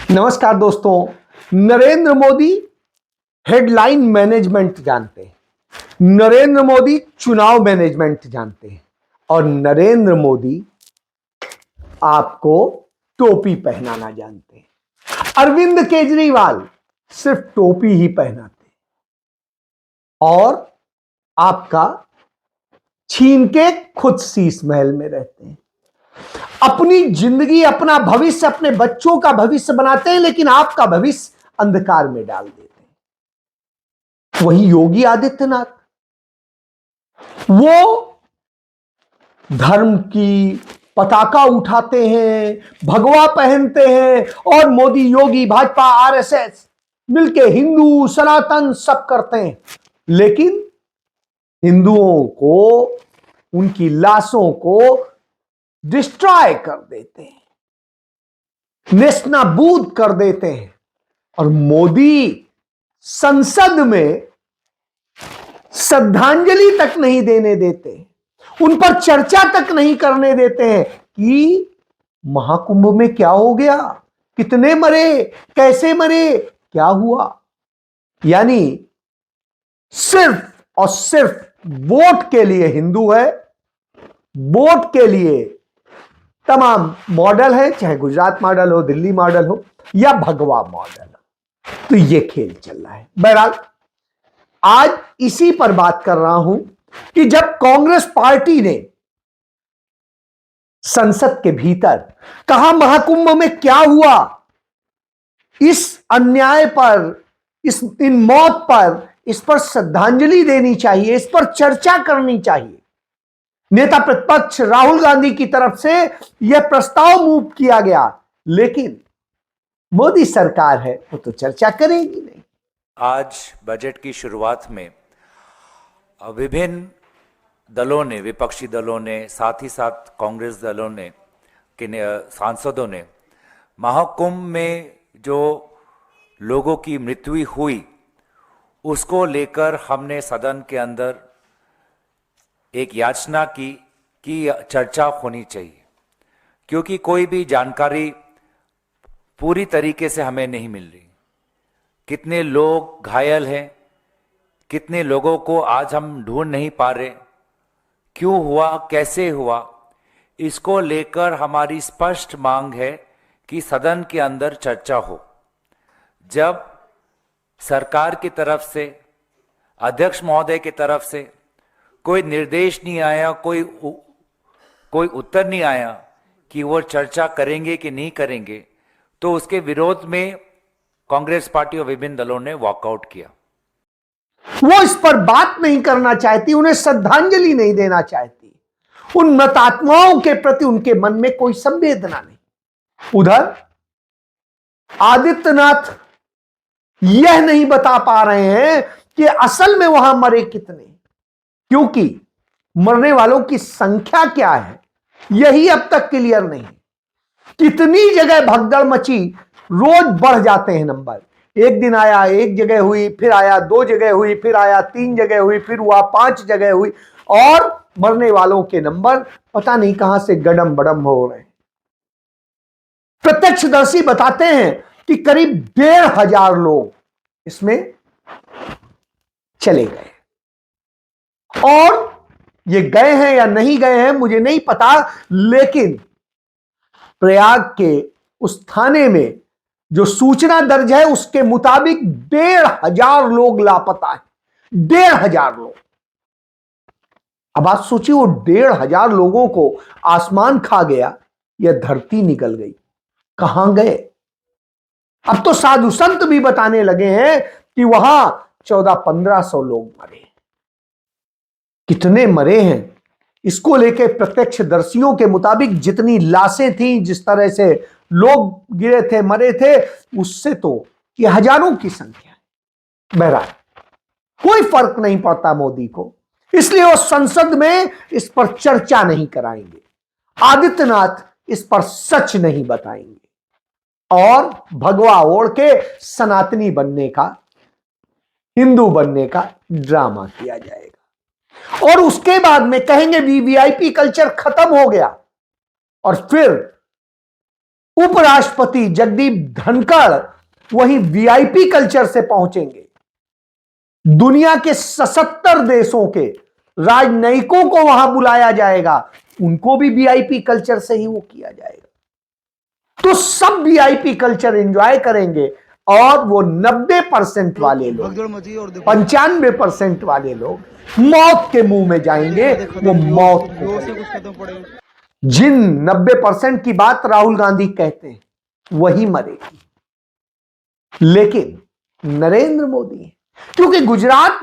नमस्कार दोस्तों। Narendra Modi headline management जानते हैं, नरेंद्र मोदी चुनाव मैनेजमेंट जानते हैं और नरेंद्र मोदी आपको टोपी पहनाना जानते हैं। अरविंद केजरीवाल सिर्फ टोपी ही पहनाते हैं और आपका छीन के खुद शीश महल में रहते हैं। अपनी जिंदगी, अपना भविष्य, अपने बच्चों का भविष्य बनाते हैं, लेकिन आपका भविष्य अंधकार में डाल देते हैं। वही योगी आदित्यनाथ, वो धर्म की पताका उठाते हैं, भगवा पहनते हैं और मोदी, योगी, भाजपा, आरएसएस मिलके हिंदू, सनातन सब करते हैं, लेकिन हिंदुओं को, उनकी लाशों को डिस्ट्रॉय कर देते हैं, नेस्तनाबूद कर देते हैं। और मोदी संसद में श्रद्धांजलि तक नहीं देने देते, उन पर चर्चा तक नहीं करने देते हैं कि महाकुंभ में क्या हो गया, कितने मरे, कैसे मरे, क्या हुआ। यानी सिर्फ और सिर्फ वोट के लिए हिंदू है, वोट के लिए तमाम मॉडल है, चाहे गुजरात मॉडल हो, दिल्ली मॉडल हो या भगवा मॉडल हो। तो ये खेल चल रहा है। बहरहाल आज इसी पर बात कर रहा हूं कि जब कांग्रेस पार्टी ने संसद के भीतर कहा महाकुंभ में क्या हुआ, इस अन्याय पर, इन मौत पर, इस पर श्रद्धांजलि देनी चाहिए, इस पर चर्चा करनी चाहिए। नेता प्रतिपक्ष राहुल गांधी की तरफ से यह प्रस्ताव मूव किया गया, लेकिन मोदी सरकार है वो तो चर्चा करेगी नहीं। आज बजट की शुरुआत में विभिन्न दलों ने, विपक्षी दलों ने, साथ ही साथ कांग्रेस दलों ने के सांसदों ने महाकुंभ में जो लोगों की मृत्यु हुई उसको लेकर हमने सदन के अंदर एक याचना की कि चर्चा होनी चाहिए, क्योंकि कोई भी जानकारी पूरी तरीके से हमें नहीं मिल रही। कितने लोग घायल हैं, कितने लोगों को आज हम ढूंढ नहीं पा रहे, क्यों हुआ, कैसे हुआ, इसको लेकर हमारी स्पष्ट मांग है कि सदन के अंदर चर्चा हो। जब सरकार की तरफ से, अध्यक्ष महोदय की तरफ से कोई निर्देश नहीं आया, कोई उत्तर नहीं आया कि वो चर्चा करेंगे कि नहीं करेंगे, तो उसके विरोध में कांग्रेस पार्टी और विभिन्न दलों ने वॉकआउट किया। वो इस पर बात नहीं करना चाहती, उन्हें श्रद्धांजलि नहीं देना चाहती, उन मृतात्माओं के प्रति उनके मन में कोई संवेदना नहीं। उधर आदित्यनाथ यह नहीं बता पा रहे हैं कि असल में वहां मरे कितने, क्योंकि मरने वालों की संख्या क्या है यही अब तक क्लियर नहीं। कितनी जगह भगदड़ मची, रोज बढ़ जाते हैं नंबर। एक दिन आया, एक जगह हुई, फिर आया 2 जगह हुई, फिर आया 3 जगह हुई, फिर हुआ 5 जगह हुई, और मरने वालों के नंबर पता नहीं कहां से गडम बडम हो रहे हैं। प्रत्यक्षदर्शी बताते हैं कि करीब 1,500 लोग इसमें चले गए, और ये गए हैं या नहीं गए हैं मुझे नहीं पता, लेकिन प्रयाग के उस थाने में जो सूचना दर्ज है उसके मुताबिक 1,500 लोग लापता हैं। 1,500 लोग। अब आप सोचिए, वो 1,500 लोगों को आसमान खा गया या धरती निकल गई, कहां गए। अब तो साधु संत भी बताने लगे हैं कि वहां 1400-1500 लोग मरे। कितने मरे हैं इसको लेके प्रत्यक्षदर्शियों के मुताबिक जितनी लाशें थी, जिस तरह से लोग गिरे थे, मरे थे, उससे तो ये हजारों की संख्या है। बहरहाल कोई फर्क नहीं पड़ता मोदी को, इसलिए वो संसद में इस पर चर्चा नहीं कराएंगे। आदित्यनाथ इस पर सच नहीं बताएंगे और भगवा ओढ़ के सनातनी बनने का, हिंदू बनने का ड्रामा किया जाएगा। और उसके बाद में कहेंगे वीवीआईपी कल्चर खत्म हो गया, और फिर उपराष्ट्रपति जगदीप धनखड़ वहीं वीआईपी कल्चर से पहुंचेंगे। दुनिया के 77 देशों के राजनयिकों को वहां बुलाया जाएगा, उनको भी वीआईपी कल्चर से ही वो किया जाएगा। तो सब वीआईपी कल्चर एंजॉय करेंगे और वो 90% वाले लोग, 95% वाले लोग मौत के मुंह में जाएंगे। वो मौत को, जिन 90% की बात राहुल गांधी कहते हैं वही मरेगी। लेकिन नरेंद्र मोदी है, क्योंकि गुजरात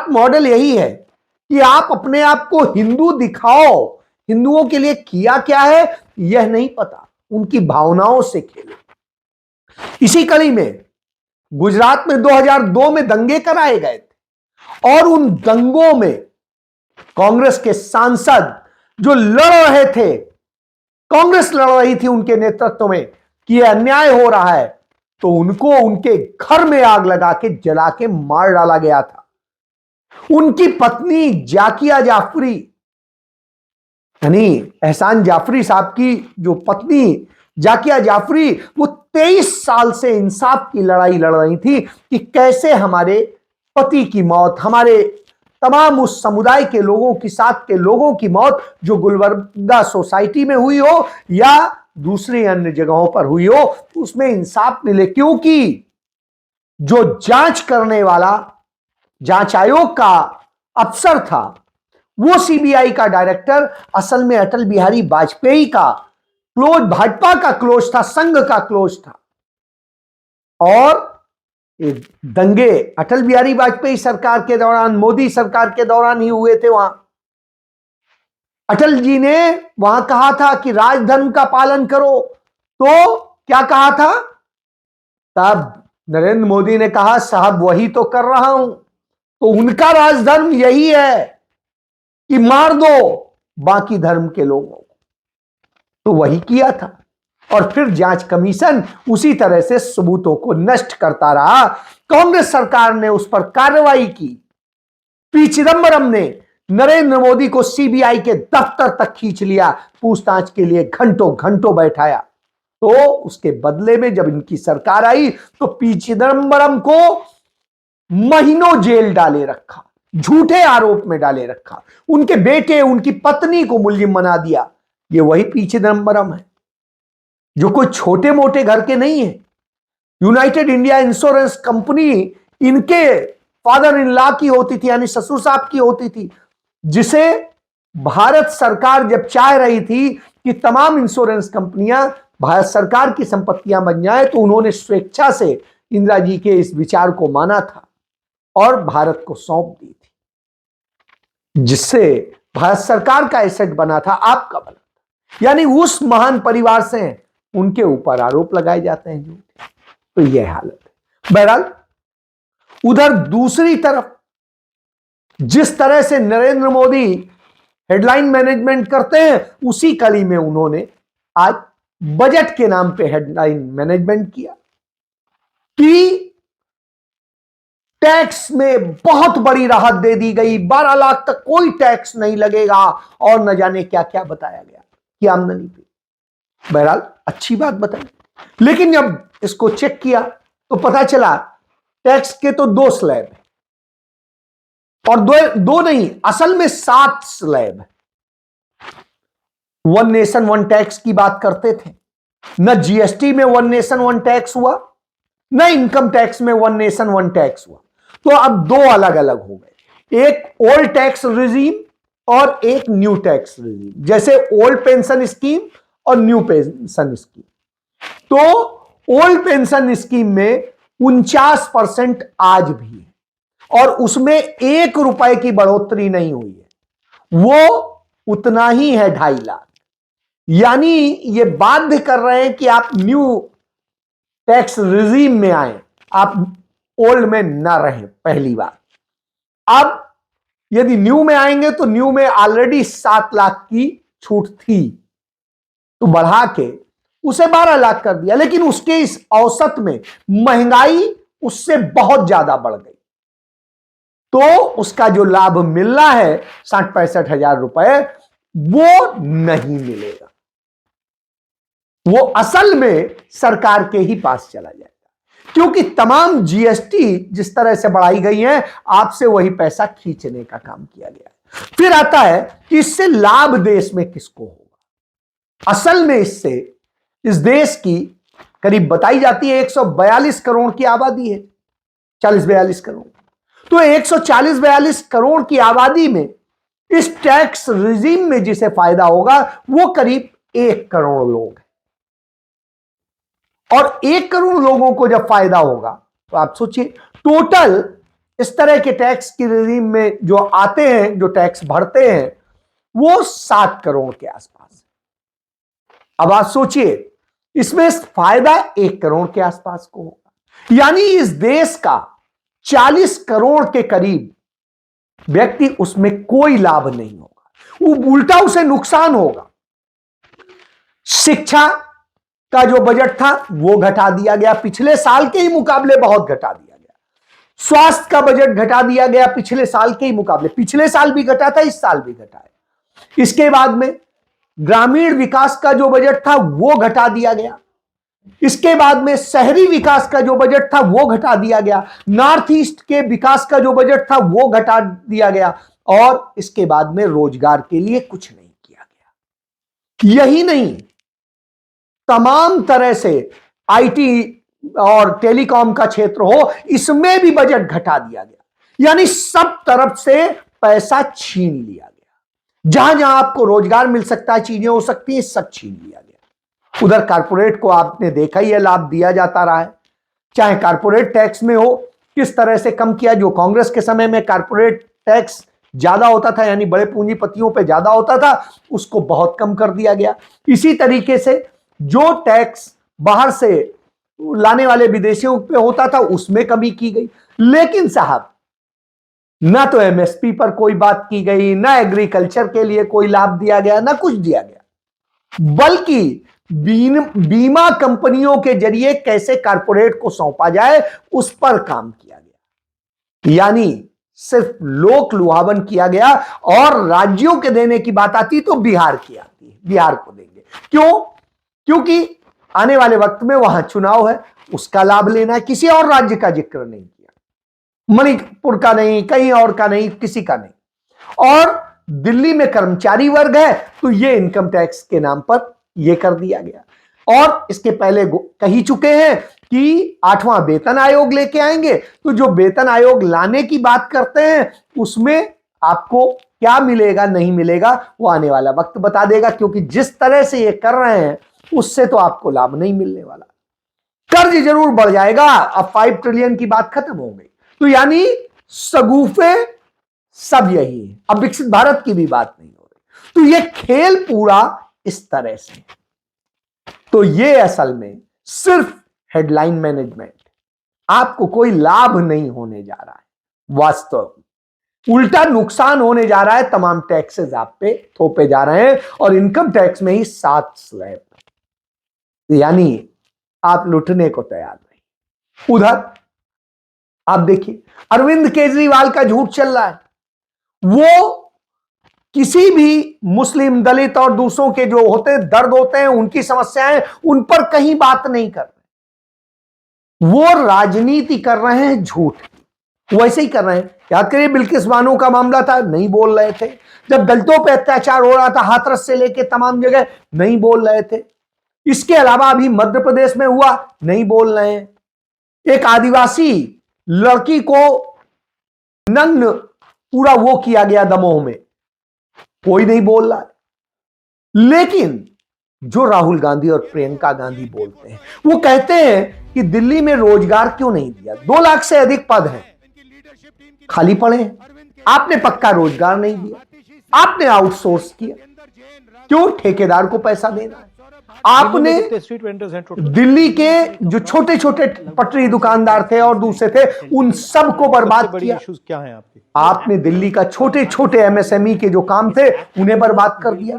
मॉडल यही है कि आप अपने आप को हिंदू दिखाओ, हिंदुओं के लिए किया क्या है यह नहीं पता, उनकी भावनाओं से खेलो। इसी कड़ी में गुजरात में 2002 में दंगे कराए गए थे और उन दंगों में कांग्रेस के सांसद जो लड़ रहे थे, कांग्रेस लड़ रही थी उनके नेतृत्व में कि यह अन्याय हो रहा है, तो उनको उनके घर में आग लगा के जला के मार डाला गया था। उनकी पत्नी जाकिया जाफरी, यानी एहसान जाफरी साहब की जो पत्नी जाकिया जाफरी, वो 23 साल से इंसाफ की लड़ाई लड़ रही थी कि कैसे हमारे पति की मौत, हमारे तमाम उस समुदाय के लोगों की, साथ के लोगों की मौत जो गुलबर्गा सोसाइटी में हुई हो या दूसरी अन्य जगहों पर हुई हो, उसमें इंसाफ मिले। क्योंकि जो जांच करने वाला जांच आयोग का अफसर था, वो सीबीआई का डायरेक्टर असल में अटल बिहारी वाजपेयी का क्लोज, भाजपा का क्लोज था, संघ का क्लोज था। और दंगे अटल बिहारी वाजपेयी सरकार के दौरान, मोदी सरकार के दौरान ही हुए थे। वहां अटल जी ने वहां कहा था कि राजधर्म का पालन करो, तो क्या कहा था? तब नरेंद्र मोदी ने कहा साहब वही तो कर रहा हूं। तो उनका राजधर्म यही है कि मार दो बाकी धर्म के लोगों को, तो वही किया था। और फिर जांच कमीशन उसी तरह से सबूतों को नष्ट करता रहा। कांग्रेस सरकार ने उस पर कार्रवाई की। पी चिदंबरम ने नरेंद्र मोदी को सीबीआई के दफ्तर तक खींच लिया, पूछताछ के लिए घंटों घंटों बैठाया। तो उसके बदले में जब इनकी सरकार आई तो पी चिदंबरम को महीनों जेल डाले रखा, झूठे आरोप में डाले रखा, उनके बेटे, उनकी पत्नी को मुलजिम बना दिया। ये वही पी चिदंबरम है जो कोई छोटे मोटे घर के नहीं है। यूनाइटेड इंडिया इंश्योरेंस कंपनी इनके फादर इन लॉ की होती थी, यानी ससुर साहब की होती थी, जिसे भारत सरकार जब चाह रही थी कि तमाम इंश्योरेंस कंपनियां भारत सरकार की संपत्तियां बन जाए, तो उन्होंने स्वेच्छा से इंदिरा जी के इस विचार को माना था और भारत को सौंप दी थी, जिससे भारत सरकार का एसेट बना था, आपका बना था। यानी उस महान परिवार से उनके ऊपर आरोप लगाए जाते हैं झूठे। तो यह हालत है। बहरहाल उधर दूसरी तरफ जिस तरह से नरेंद्र मोदी हेडलाइन मैनेजमेंट करते हैं, उसी कड़ी में उन्होंने आज बजट के नाम पे हेडलाइन मैनेजमेंट किया कि टैक्स में बहुत बड़ी राहत दे दी गई, 12 लाख तक कोई टैक्स नहीं लगेगा और न जाने क्या क्या बताया गया कि आमदनी पे। बहरहाल अच्छी बात बताई, लेकिन जब इसको चेक किया तो पता चला टैक्स के तो 2 स्लैब है, और दो नहीं, असल में 7 स्लैब है। 1 नेशन 1 टैक्स की बात करते थे, न जीएसटी में 1 नेशन 1 टैक्स हुआ, न इनकम टैक्स में 1 नेशन 1 टैक्स हुआ। तो अब 2 अलग अलग हो गए, एक ओल्ड टैक्स रिजीम और एक न्यू टैक्स रिजीम, जैसे ओल्ड पेंशन स्कीम और न्यू पेंशन स्कीम। तो ओल्ड पेंशन स्कीम में 49% आज भी है और उसमें 1 रुपए की बढ़ोतरी नहीं हुई है, वो उतना ही है, 2.5 लाख। यानी ये बाध्य कर रहे हैं कि आप न्यू टैक्स रिजीम में आए, आप ओल्ड में ना रहें, पहली बात। अब यदि न्यू में आएंगे तो न्यू में ऑलरेडी 7 लाख की छूट थी, तो बढ़ा के उसे 12 लाख कर दिया, लेकिन उसके इस औसत में महंगाई उससे बहुत ज्यादा बढ़ गई, तो उसका जो लाभ मिलना है 60-65 हजार रुपए, वो नहीं मिलेगा। वो असल में सरकार के ही पास चला जाएगा, क्योंकि तमाम जीएसटी जिस तरह से बढ़ाई गई है, आपसे वही पैसा खींचने का काम किया गया है। फिर आता है कि इससे लाभ देश में किसको होगा। असल में इससे इस देश की करीब बताई जाती है 142 करोड़ की आबादी है, 40-42 करोड़। तो 140-42 करोड़ की आबादी में इस टैक्स रिजीम में जिसे फायदा होगा वो करीब 1 करोड़ लोग हैं। और 1 करोड़ लोगों को जब फायदा होगा तो आप सोचिए टोटल इस तरह के टैक्स की रिजीम में जो आते हैं, जो टैक्स भरते हैं, वो 7 करोड़ के आसपास है। अब आप सोचिए इसमें फायदा 1 करोड़ के आसपास को होगा, यानी इस देश का 40 करोड़ के करीब व्यक्ति उसमें कोई लाभ नहीं होगा, वो उल्टा उसे नुकसान होगा। शिक्षा का जो बजट था वो घटा दिया गया, पिछले साल के ही मुकाबले बहुत घटा दिया गया। स्वास्थ्य का बजट घटा दिया गया पिछले साल के ही मुकाबले, पिछले साल भी घटा था, इस साल भी घटा है। इसके बाद में ग्रामीण विकास का जो बजट था वो घटा दिया गया। इसके बाद में शहरी विकास का जो बजट था वो घटा दिया गया। नॉर्थ ईस्ट के विकास का जो बजट था वो घटा दिया गया। और इसके बाद में रोजगार के लिए कुछ नहीं किया गया। यही नहीं, तमाम तरह से आईटी और टेलीकॉम का क्षेत्र हो, इसमें भी बजट घटा दिया गया। यानी सब तरफ से पैसा छीन लिया गया। जहां जहां आपको रोजगार मिल सकता है, चीजें हो सकती हैं, सब छीन लिया गया। उधर कारपोरेट को आपने देखा ही है, लाभ दिया जाता रहा है। चाहे कारपोरेट टैक्स में हो, किस तरह से कम किया। जो कांग्रेस के समय में कारपोरेट टैक्स ज्यादा होता था, यानी बड़े पूंजीपतियों पे ज्यादा होता था, उसको बहुत कम कर दिया गया। इसी तरीके से जो टैक्स बाहर से लाने वाले विदेशियों पे होता था, उसमें कमी की गई। लेकिन साहब, ना तो एमएसपी पर कोई बात की गई, ना एग्रीकल्चर के लिए कोई लाभ दिया गया, ना कुछ दिया गया, बल्कि बीमा कंपनियों के जरिए कैसे कारपोरेट को सौंपा जाए उस पर काम किया गया। यानी सिर्फ लोक लुभावन किया गया। और राज्यों के देने की बात आती तो बिहार की आती है, बिहार को देंगे। क्यों? क्योंकि आने वाले वक्त में वहां चुनाव है, उसका लाभ लेना है। किसी और राज्य का जिक्र नहीं किया, मणिपुर का नहीं, कहीं और का नहीं, किसी का नहीं। और दिल्ली में कर्मचारी वर्ग है तो ये इनकम टैक्स के नाम पर ये कर दिया गया। और इसके पहले कही चुके हैं कि 8वां वेतन आयोग लेके आएंगे। तो जो वेतन आयोग लाने की बात करते हैं, उसमें आपको क्या मिलेगा नहीं मिलेगा वो आने वाला वक्त बता देगा। क्योंकि जिस तरह से ये कर रहे हैं उससे तो आपको लाभ नहीं मिलने वाला। कर्ज जरूर बढ़ जाएगा। अब 5 ट्रिलियन की बात खत्म हो गई। तो यानी सगुफे सब यही है, अब विकसित भारत की भी बात नहीं हो रही। तो ये खेल पूरा इस तरह से। तो ये असल में सिर्फ हेडलाइन मैनेजमेंट, आपको कोई लाभ नहीं होने जा रहा है। वास्तव उल्टा नुकसान होने जा रहा है। तमाम टैक्सेस आप पे थोपे जा रहे हैं और इनकम टैक्स में ही 7 स्लैब, यानी आप लुटने को तैयार नहीं। उधर आप देखिए अरविंद केजरीवाल का झूठ चल रहा है। वो किसी भी मुस्लिम, दलित और दूसरों के जो होते दर्द होते हैं, उनकी समस्याएं, उन पर कहीं बात नहीं कर रहे। वो राजनीति कर रहे हैं झूठ, वैसे ही कर रहे हैं। याद करिए बिल्किस बानो का मामला था, नहीं बोल रहे थे। जब दलितों पर अत्याचार हो रहा था, हाथरस से लेके तमाम जगह, नहीं बोल रहे थे। इसके अलावा अभी मध्य प्रदेश में हुआ, नहीं बोल रहे हैं। एक आदिवासी लड़की को नग्न पूरा वो किया गया दमोह में, कोई नहीं बोल रहा। लेकिन जो राहुल गांधी और प्रियंका गांधी बोलते हैं, वो कहते हैं कि दिल्ली में रोजगार क्यों नहीं दिया। 2 लाख से अधिक पद हैं, खाली पड़े हैं, आपने पक्का रोजगार नहीं दिया, आपने आउटसोर्स किया। क्यों? ठेकेदार को पैसा देना है। आपने दिल्ली के जो छोटे छोटे पटरी दुकानदार थे और दूसरे थे, उन सबको बर्बाद किया। क्या है आपकी? आपने दिल्ली का छोटे छोटे एमएसएमई के जो काम थे उन्हें बर्बाद कर दिया,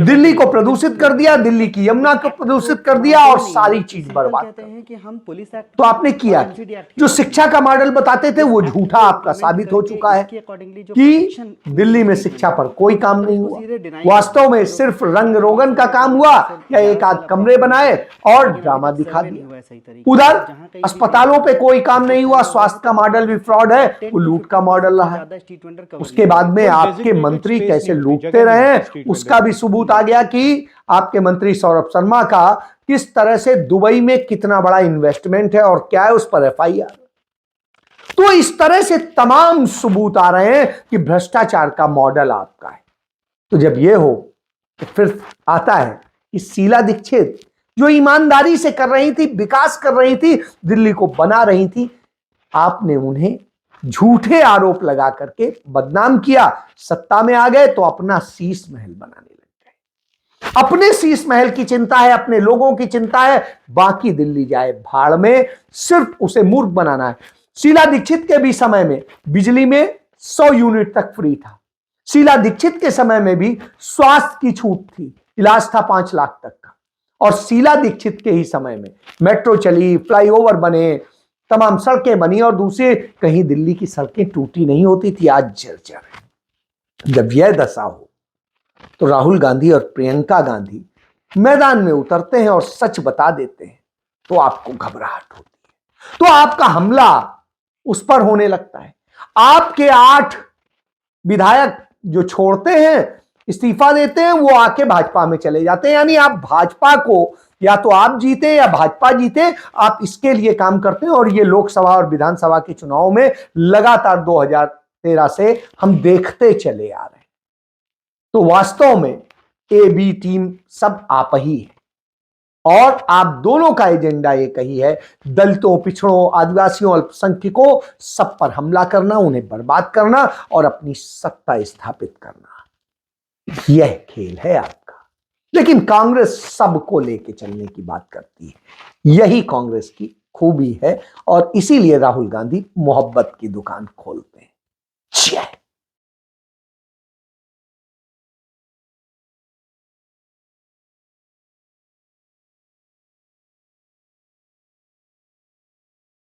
दिल्ली को प्रदूषित कर दिया, दिल्ली की यमुना को प्रदूषित कर दिया और सारी चीज बर्बाद कर दी। कि हम पुलिस एक्ट तो आपने किया क्या? जो शिक्षा का मॉडल बताते थे वो झूठा आपका साबित हो चुका है कि दिल्ली में शिक्षा पर कोई काम नहीं हुआ। वास्तव में सिर्फ रंग रोगन का काम हुआ या एक आध कमरे बनाए और ड्रामा दिखा दिया। उधर अस्पतालों पे कोई काम नहीं हुआ, स्वास्थ्य का मॉडल भी फ्रॉड है, वो लूट का मॉडल रहा है। उसके बाद में आपके मंत्री कैसे लूटते रहे उसका भी सबूत आ गया कि आपके मंत्री सौरभ शर्मा का किस तरह से दुबई में कितना बड़ा इन्वेस्टमेंट है और क्या है उस पर एफआईआर। तो इस तरह से तमाम सबूत आ रहे हैं कि भ्रष्टाचार का मॉडल आपका है। तो जब यह हो तो फिर आता है कि शीला दीक्षित जो ईमानदारी से कर रही थी, विकास कर रही थी, दिल्ली को बना रही थी, आपने उन्हें झूठे आरोप लगा करके बदनाम किया। सत्ता में आ गए तो अपना शीश महल बनाने लग गए। अपने शीश महल की चिंता है, अपने लोगों की चिंता है, बाकी दिल्ली जाए भाड़ में, सिर्फ उसे मूर्ख बनाना है। शीला दीक्षित के भी समय में बिजली में 100 यूनिट तक फ्री था। शीला दीक्षित के समय में भी स्वास्थ्य की छूट थी, इलाज था 5 लाख तक का। और शीला दीक्षित के ही समय में मेट्रो चली, फ्लाईओवर बने, तमाम सड़कें बनी और दूसरे कहीं दिल्ली की सड़कें टूटी नहीं होती थी, आज जर्जर है। जब यह दशा हो तो राहुल गांधी और प्रियंका गांधी मैदान में उतरते हैं और सच बता देते हैं तो आपको घबराहट होती है, तो आपका हमला उस पर होने लगता है। आपके 8 विधायक जो छोड़ते हैं, इस्तीफा देते हैं, वो आके भाजपा में चले जाते हैं। यानी आप भाजपा को या तो आप जीते या भाजपा जीते, आप इसके लिए काम करते हैं। और ये लोकसभा और विधानसभा के चुनाव में लगातार 2013 से हम देखते चले आ रहे हैं। तो वास्तव में ए बी टीम सब आप ही है और आप दोनों का एजेंडा एक ही है, दलितों, पिछड़ों, आदिवासियों, अल्पसंख्यकों सब पर हमला करना, उन्हें बर्बाद करना और अपनी सत्ता स्थापित करना। यह खेल है आपका। लेकिन कांग्रेस सबको लेके चलने की बात करती है, यही कांग्रेस की खूबी है और इसीलिए राहुल गांधी मोहब्बत की दुकान खोलते हैं। जय